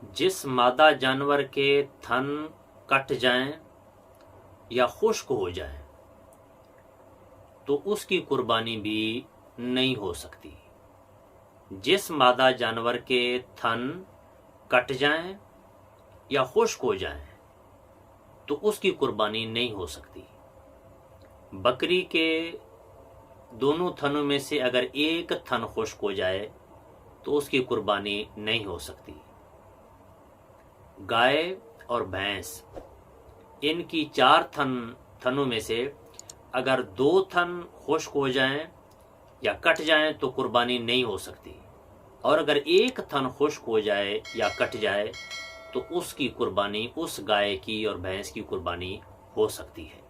जिस मादा जानवर के थन कट जाएं या खुश्क हो जाएं तो उसकी कुर्बानी भी नहीं हो सकती। जिस मादा जानवर के थन कट जाएं या खुश्क हो जाएं तो उसकी कुर्बानी नहीं हो सकती। बकरी के दोनों थनों में से अगर एक थन खुश्क हो जाए तो उसकी कुर्बानी नहीं हो सकती। गाय और भैंस, इनकी 4 थनों में से अगर 2 थन खुश्क हो जाएं या कट जाएं तो कुर्बानी नहीं हो सकती, और अगर एक थन खुश्क हो जाए या कट जाए तो उसकी कुर्बानी, उस गाय की और भैंस की कुर्बानी हो सकती है।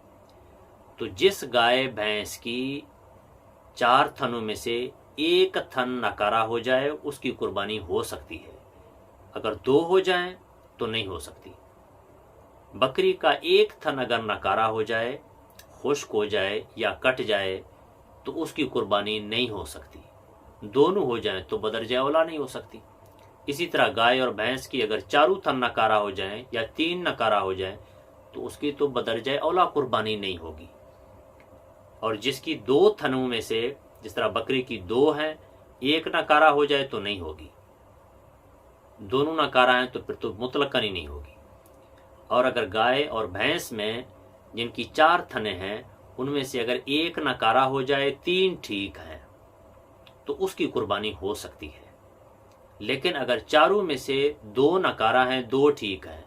तो जिस गाय भैंस की 4 थनों में से एक थन नकारा हो जाए उसकी कुर्बानी हो सकती है, अगर 2 हो जाएं तो नहीं हो सकती। बकरी का एक थन अगर नकारा हो जाए, खुश्क हो जाए या कट जाए तो उसकी कुर्बानी नहीं हो सकती। दोनों हो जाएं तो बदरजा औला नहीं हो सकती। इसी तरह गाय और भैंस की अगर 4 थन नकारा हो जाएं या 3 नकारा हो जाएं तो उसकी तो बदरजा औला कुर्बानी नहीं होगी। और जिसकी 2 थनों में से, जिस तरह बकरी की 2 हैं, एक नकारा हो जाए तो नहीं होगी, दोनों नकारा हैं तो फिर तो मुतलकन ही नहीं होगी। और अगर गाय और भैंस में जिनकी 4 थने हैं उनमें से अगर एक नकारा हो जाए, 3 ठीक हैं, तो उसकी कुर्बानी हो सकती है। लेकिन अगर 4 में से 2 नकारा हैं, 2 ठीक हैं,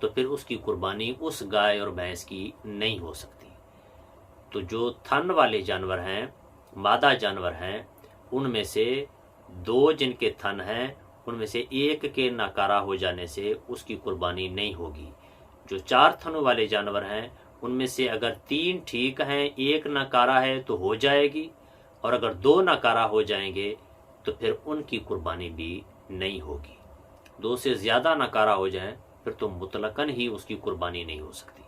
तो फिर उसकी कुर्बानी उस गाय और भैंस की नहीं हो सकती। तो जो थन वाले जानवर हैं, मादा जानवर हैं, उनमें से 2 जिनके थन हैं उनमें से एक के नकारा हो जाने से उसकी कुर्बानी नहीं होगी। जो 4 थनों वाले जानवर हैं उनमें से अगर 3 ठीक हैं, एक नकारा है तो हो जाएगी, और अगर 2 नकारा हो जाएंगे तो फिर उनकी कुर्बानी भी नहीं होगी। 2 से ज़्यादा नकारा हो जाएं फिर तो मुतलकन ही उसकी कुर्बानी नहीं हो सकती।